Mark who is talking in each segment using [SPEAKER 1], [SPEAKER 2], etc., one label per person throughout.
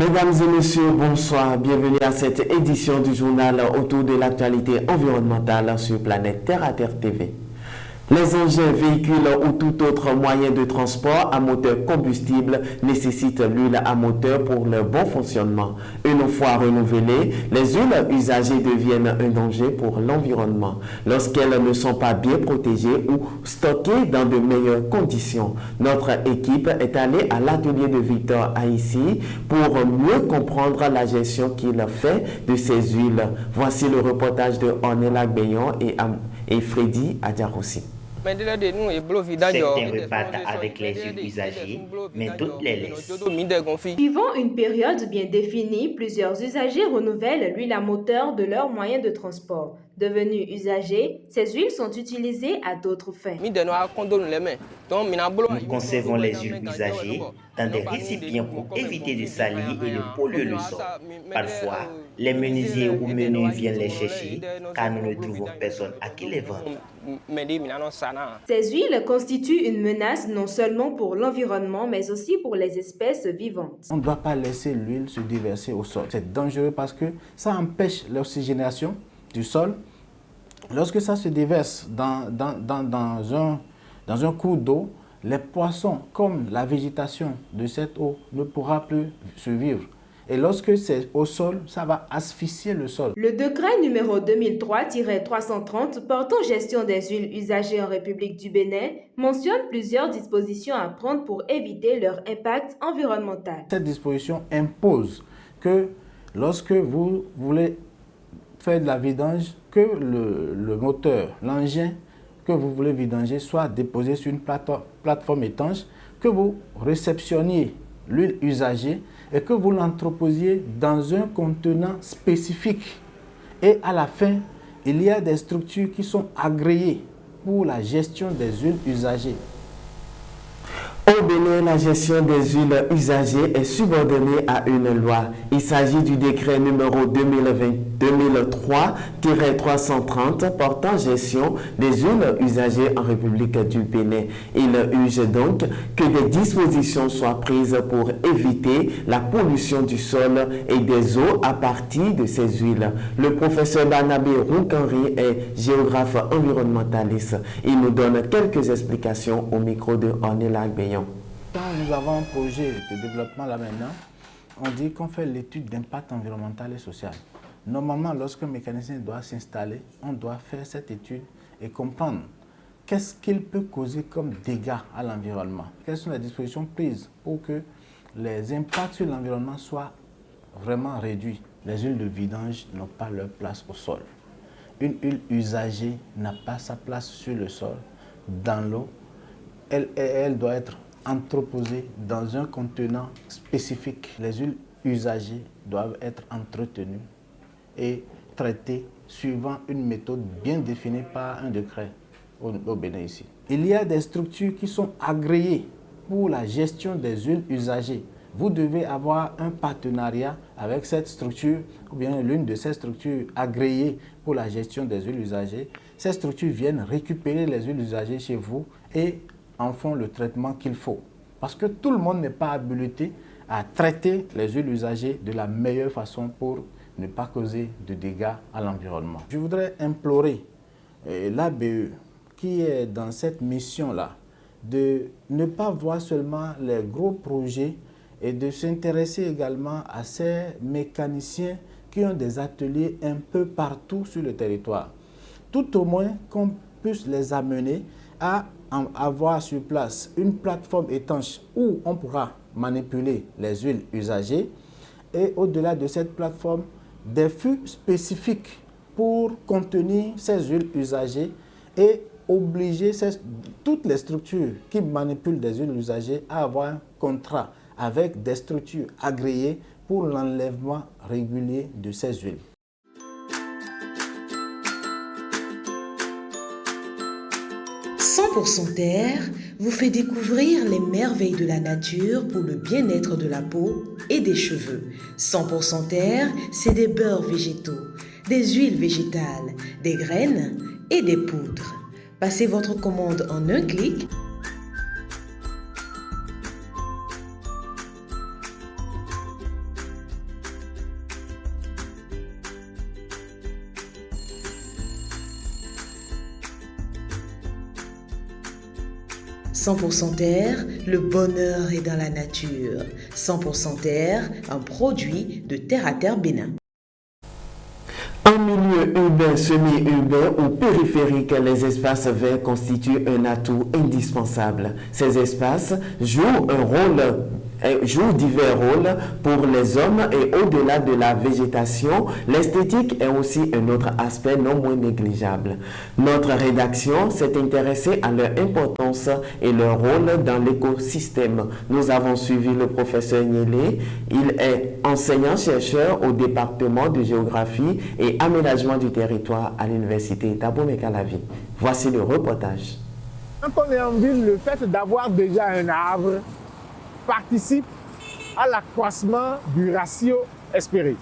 [SPEAKER 1] Mesdames et messieurs, bonsoir. Bienvenue à cette édition du journal autour de l'actualité environnementale sur Planète Terre à Terre TV. Les engins, véhicules ou tout autre moyen de transport à moteur combustible nécessitent l'huile à moteur pour leur bon fonctionnement. Une fois renouvelées, les huiles usagées deviennent un danger pour l'environnement lorsqu'elles ne sont pas bien protégées ou stockées dans de meilleures conditions. Notre équipe est allée à l'atelier de Victor Haïssi pour mieux comprendre la gestion qu'il fait de ces huiles. Voici le reportage de Ornella Bayon et Freddy Adiarossi.
[SPEAKER 2] Certains repartent avec les huiles usagées, mais d'autres les laissent.
[SPEAKER 3] Suivant une période bien définie, plusieurs usagers renouvellent l'huile à moteur de leur moyen de transport. Devenues usagées, ces huiles sont utilisées à d'autres fins.
[SPEAKER 2] Nous conservons les huiles usagées dans des récipients pour éviter de salir et de polluer le sol. Parfois, les menuisiers ou menus viennent les chercher car nous ne trouvons personne à qui les vendre.
[SPEAKER 3] Ces huiles constituent une menace non seulement pour l'environnement, mais aussi pour les espèces vivantes.
[SPEAKER 4] On ne doit pas laisser l'huile se déverser au sol. C'est dangereux parce que ça empêche l'oxygénation du sol. Lorsque ça se déverse dans un cours d'eau, les poissons, comme la végétation de cette eau, ne pourra plus survivre. Et lorsque c'est au sol, ça va asphyxier le sol.
[SPEAKER 3] Le décret numéro 2003-330 portant gestion des huiles usagées en République du Bénin mentionne plusieurs dispositions à prendre pour éviter leur impact environnemental.
[SPEAKER 4] Cette disposition impose que lorsque vous voulez faire de la vidange, que le moteur, l'engin que vous voulez vidanger soit déposé sur une plateforme étanche, que vous réceptionniez l'huile usagée et que vous l'entreposiez dans un contenant spécifique. Et à la fin, il y a des structures qui sont agréées pour la gestion des huiles usagées.
[SPEAKER 1] Au Bénin, la gestion des huiles usagées est subordonnée à une loi. Il s'agit du décret numéro 2023-330 portant gestion des huiles usagées en République du Bénin. Il urge donc que des dispositions soient prises pour éviter la pollution du sol et des eaux à partir de ces huiles. Le professeur Barnabé Roukenri est géographe environnementaliste. Il nous donne quelques explications au micro de Ornella Bayon.
[SPEAKER 4] Quand nous avons un projet de développement là maintenant, on dit qu'on fait l'étude d'impact environnemental et social. Normalement, lorsqu'un mécanicien doit s'installer, on doit faire cette étude et comprendre qu'est-ce qu'il peut causer comme dégâts à l'environnement. Quelles sont les dispositions prises pour que les impacts sur l'environnement soient vraiment réduits. Les huiles de vidange n'ont pas leur place au sol. Une huile usagée n'a pas sa place sur le sol, dans l'eau. Elle doit être entreposées dans un contenant spécifique. Les huiles usagées doivent être entretenues et traitées suivant une méthode bien définie par un décret au Bénin ici. Il y a des structures qui sont agréées pour la gestion des huiles usagées. Vous devez avoir un partenariat avec cette structure ou bien l'une de ces structures agréées pour la gestion des huiles usagées. Ces structures viennent récupérer les huiles usagées chez vous et en font le traitement qu'il faut. Parce que tout le monde n'est pas habilité à traiter les huiles usagées de la meilleure façon pour ne pas causer de dégâts à l'environnement. Je voudrais implorer l'ABE qui est dans cette mission-là de ne pas voir seulement les gros projets et de s'intéresser également à ces mécaniciens qui ont des ateliers un peu partout sur le territoire. Tout au moins qu'on puisse les amener à avoir sur place une plateforme étanche où on pourra manipuler les huiles usagées et au-delà de cette plateforme, des fûts spécifiques pour contenir ces huiles usagées et obliger toutes les structures qui manipulent des huiles usagées à avoir un contrat avec des structures agréées pour l'enlèvement régulier de ces huiles.
[SPEAKER 5] « Terre » vous fait découvrir les merveilles de la nature pour le bien-être de la peau et des cheveux. 100% Terre, c'est des beurres végétaux, des huiles végétales, des graines et des poudres. Passez votre commande en un clic. 100% terre, le bonheur est dans la nature. 100% terre, un produit de Terre à Terre Bénin.
[SPEAKER 1] En milieu urbain, semi-urbain ou périphérique, les espaces verts constituent un atout indispensable. Ces espaces jouent divers rôles pour les hommes et au-delà de la végétation, l'esthétique est aussi un autre aspect non moins négligeable. Notre rédaction s'est intéressée à leur importance et leur rôle dans l'écosystème. Nous avons suivi le professeur Niélé. Il est enseignant-chercheur au département de géographie et aménagement du territoire à l'université d'Abomey-Calavi. Voici le reportage.
[SPEAKER 6] Quand on est en ville, le fait d'avoir déjà un arbre participe à l'accroissement du ratio espéré,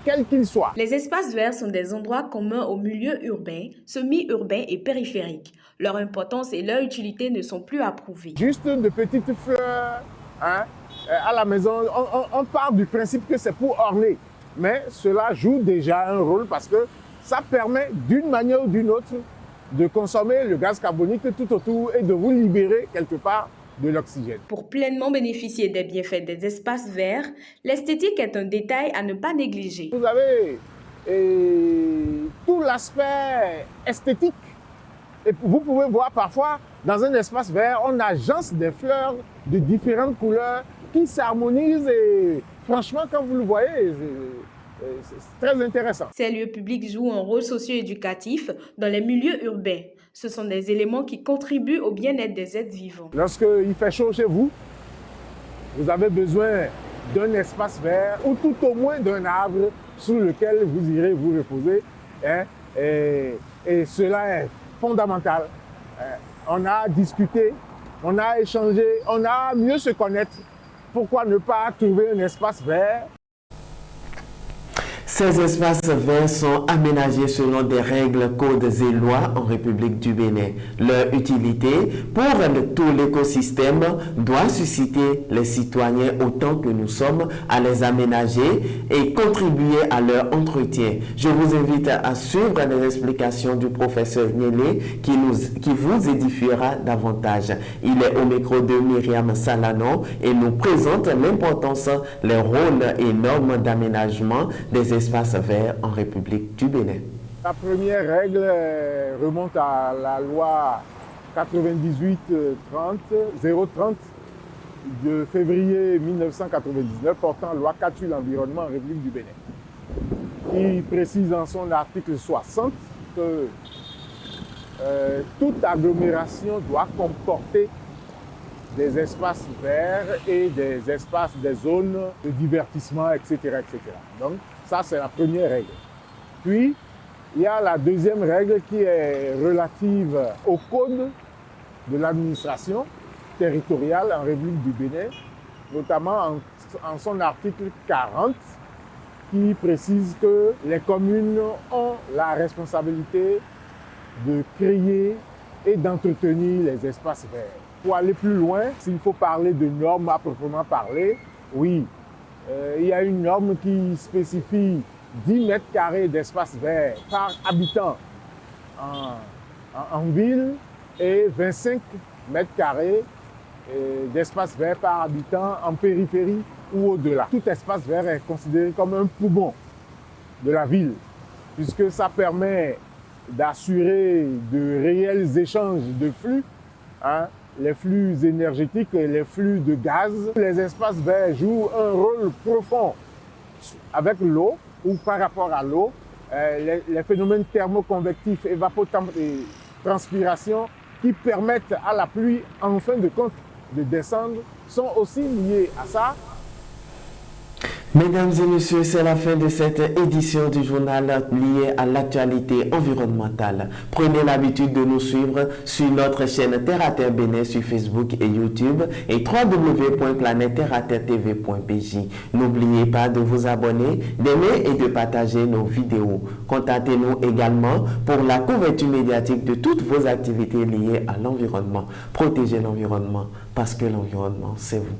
[SPEAKER 6] quel qu'il soit.
[SPEAKER 3] Les espaces verts sont des endroits communs aux milieux urbains, semi-urbains et périphériques. Leur importance et leur utilité ne sont plus à prouver.
[SPEAKER 6] Juste de petites fleurs à la maison, on part du principe que c'est pour orner. Mais cela joue déjà un rôle parce que ça permet d'une manière ou d'une autre de consommer le gaz carbonique tout autour et de vous libérer quelque part de l'oxygène.
[SPEAKER 3] Pour pleinement bénéficier des bienfaits des espaces verts, l'esthétique est un détail à ne pas négliger.
[SPEAKER 6] Vous avez tout l'aspect esthétique. Et vous pouvez voir parfois, dans un espace vert, on agence des fleurs de différentes couleurs qui s'harmonisent et franchement, quand vous le voyez, c'est très intéressant.
[SPEAKER 3] Ces lieux publics jouent un rôle socio-éducatif dans les milieux urbains. Ce sont des éléments qui contribuent au bien-être des êtres vivants.
[SPEAKER 6] Lorsqu'il fait chaud chez vous, vous avez besoin d'un espace vert ou tout au moins d'un arbre sous lequel vous irez vous reposer. Et cela est fondamental. On a discuté, on a échangé, on a mieux se connaître. Pourquoi ne pas trouver un espace vert?
[SPEAKER 1] Ces espaces verts sont aménagés selon des règles, codes et lois en République du Bénin. Leur utilité pour tout l'écosystème doit susciter les citoyens autant que nous sommes à les aménager et contribuer à leur entretien. Je vous invite à suivre les explications du professeur Niélé qui vous édifiera davantage. Il est au micro de Myriam Salanon et nous présente l'importance, les rôles et normes d'aménagement des espaces verts en République du Bénin.
[SPEAKER 6] La première règle remonte à la loi 98-030 de février 1999 portant loi cadre sur l'environnement en République du Bénin. Il précise en son article 60 que toute agglomération doit comporter des espaces verts et des espaces, des zones de divertissement, etc. etc. Donc, ça, c'est la première règle. Puis, il y a la deuxième règle qui est relative au code de l'administration territoriale en République du Bénin, notamment en son article 40, qui précise que les communes ont la responsabilité de créer et d'entretenir les espaces verts. Pour aller plus loin, s'il faut parler de normes à proprement parler, oui, il y a une norme qui spécifie 10 mètres carrés d'espace vert par habitant en ville et 25 mètres carrés d'espace vert par habitant en périphérie ou au-delà. Tout espace vert est considéré comme un poumon de la ville, puisque ça permet d'assurer de réels échanges de flux, les flux énergétiques et les flux de gaz. Les espaces verts jouent un rôle profond avec l'eau ou par rapport à l'eau. Les phénomènes thermoconvectifs, évapotranspiration qui permettent à la pluie, en fin de compte, de descendre, sont aussi liés à ça.
[SPEAKER 1] Mesdames et messieurs, c'est la fin de cette édition du journal lié à l'actualité environnementale. Prenez l'habitude de nous suivre sur notre chaîne Terre à Terre Bénin sur Facebook et YouTube et www.planetterraterretv.pj. N'oubliez pas de vous abonner, d'aimer et de partager nos vidéos. Contactez-nous également pour la couverture médiatique de toutes vos activités liées à l'environnement. Protégez l'environnement parce que l'environnement, c'est vous.